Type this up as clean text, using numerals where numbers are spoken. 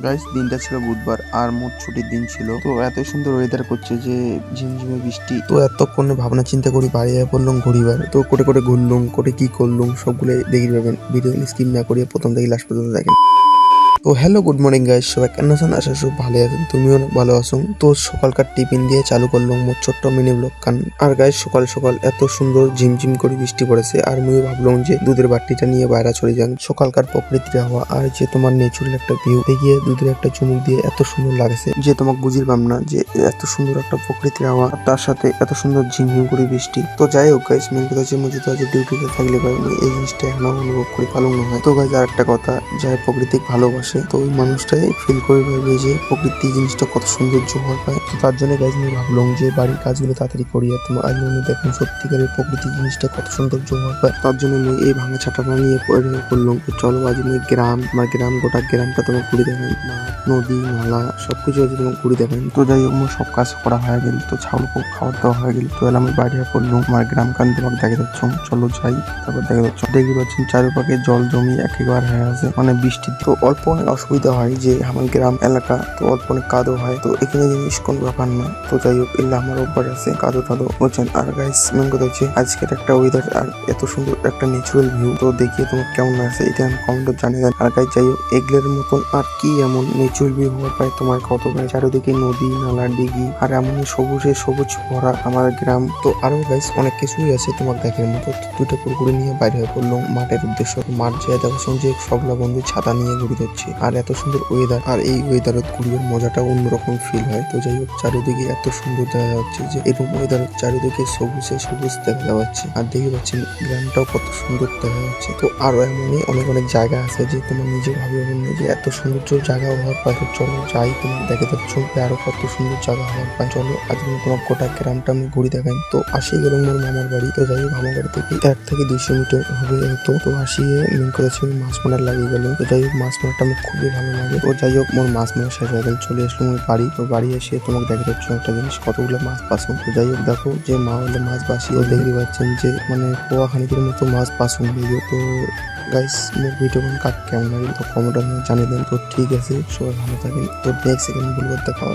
Guys দিনটা ছিল বুধবার আর মোট ছুটির দিন ছিল। তো এত সুন্দর ওয়েদার করছে যে ঝিমঝিমে বৃষ্টি। তো এতক্ষণে ভাবনা চিন্তা করি বাড়ি আয় পড়লাম ঘুরিবার। তো করে করে ঘুরলুম, করে কি করলুম সবগুলো দেখে পাবেন। ভিডিও স্কিপ না করিয়ে প্রথম থেকে লাস্ট পর্যন্ত দেখেন। তো হ্যালো গুড মর্নিং গাইস, সবাই কেন আছেন? আশা সব ভালো আছেন, তুমিও অনেক ভালো আছো। তো সকালকার টিফিন দিয়ে চালু করলাম মোট ছোট্ট মিনি ব্লগ কান। আর গাইস সকাল সকাল এত সুন্দর ঝিমঝিম করে বৃষ্টি পড়েছে আর মুইও ভাবলাম যে দুধের বাটিটা নিয়ে বাইরে চলে যান। সকালকার প্রকৃতির হাওয়া আর যে তোমার ন্যাচুরাল একটা ভিউ দেখিয়ে দুধের একটা চুমুক দিয়ে এত সুন্দর লাগছে যে তোমাকে বুঝিলাম না যে এত সুন্দর একটা প্রকৃতির হাওয়া তার সাথে এত সুন্দর ঝিমঝিম করে বৃষ্টি। তো যাই হোক গাইস, মেন কথা হচ্ছে মুঝে তো আজ ডিউটিতে থাকলে পাই এই জিনিসটা এখনো অনুভব করে পালন না হয়। তো গাইস আর একটা কথা, যাই প্রকৃতিক ভালোবাসে তো ওই মানুষটাই ফিল করে পারবে যে প্রকৃতি জিনিসটা কত সৌন্দর্য হওয়ার পায়। তো তার জন্য গাইজ আমি ভাবলাম যে বাড়ির কাজগুলো তাড়াতাড়ি করি আর তোমার আজ আমি দেখুন সত্যিকারের প্রকৃতি জিনিসটা কত সৌন্দর্য হওয়ার পায়। তার জন্য আমি এই ভাঙা ছাটাটা নিয়ে করলাম চলো আজ আমি গ্রাম আমার গ্রাম গোটা গ্রামটা তোমার ঘুরে দেখাই, নদী নালা সবকিছু আজ তোমার ঘুরে দেখাই। তো যাই হোক আমার সব কাজ করা হয়ে গেল, তো ছাউল খাবার দেওয়া হয়ে গেল। তো এলাম আমি বাইরে পড়লাম আমার গ্রাম কান তোমাকে দেখে যাচ্ছ, চলো যাই। তারপর দেখে যাচ্ছ দেখতে পাচ্ছেন চারিপাশে জল জমি একেবারে হয়ে আছে, মানে বৃষ্টি তো অল্প অনেক অসুবিধা হয় যে আমার গ্রাম এলাকা তো অল্প অনেক কাদো হয়। তো এখানে জিনিস কোন ব্যাপার না। তো যাই হোক এলে আমার অভ্যাস আছে কাদো টাদো বলছেন। আর গাইস মেন কথা হচ্ছে আজকের একটা ওয়েদার আর এত সুন্দর একটা ন্যাচুরাল ভিউ তো দেখিয়ে তোমার কেমন লাগছে এটা আমি কমেন্টে জানিয়ে দেন। আর গাইস যাই হোক এগুলোর মতন আর কি এমন ন্যাচুরাল ভিউ হওয়ার পায় তোমার কত গাই চারিদিকে নদী নালা দিঘি আর এমন সবুজে সবুজ ভরা আমার গ্রাম। তো আরো গাইস অনেক কিছুই আছে তোমার দেখার মতো। দুটো পুরোপুরি নিয়ে বাইরে হয়ে পড়লাম মাঠের উদ্দেশ্য। মাঠ যেয়ে দেখো যে সবলা বন্ধু ছাতা নিয়ে ঘুরে যাচ্ছে আর এত সুন্দর ওয়েদার আর এই ওয়েদারত ঘুরিবার মজাটা অন্যরকম ফিল হয়। তো যাই হোক চারিদিকে এত সুন্দর দেখা যাচ্ছে যে এরকম ওয়েদার চারিদিকে সবুজে সবুজ দেখা যাচ্ছে আর দেখে পাচ্ছেন গ্রামটাও কত সুন্দর দেখা যাচ্ছে। তো আরো এমনই অনেক অনেক জায়গা আছে যে তোমার নিজে ভাবে না যে এত সৌন্দর্য জায়গা হওয়ার পর চলো যাই তোমার দেখে যাচ্ছ আরো কত সুন্দর জায়গা হওয়ার পর চলো আজ আমি তোমার গোটা গ্রামটা আমি ঘুরে দেখাই। তো আসি গেলাম আমার মামার বাড়ি। তো যাই হোক আমার বাড়ি থেকে 1 থেকে 200 মিটার হবে হতো। তো আসিয়ে মেন করেছি মাছ মারার লাগিয়ে গেল। তো যাই হোক মাছ মারাটা আমার খুবই ভালো লাগে। তো যাই হোক মোর মাছ মারা শেষ হয়ে গেল, চলে আসলাম আমার বাড়ি। তো বাড়ি এসে তোমাকে দেখা যাচ্ছে একটা জিনিস কতগুলো মাছ পাসুন। তো যাই হোক দেখো যে মা হলে মাছ বাসিয়ে দেখতে পাচ্ছেন যে মানে পোয়া খানিকের মতো মাছ পাসুন দিয়ে। তো গাইস মোর ভিডিও কাট কেমন লাগে তো কমেন্ট জানিয়ে দেন। তো ঠিক আছে সবাই ভালো থাকেন। তো নেক্সট সেকেন্ড বলবো দেখা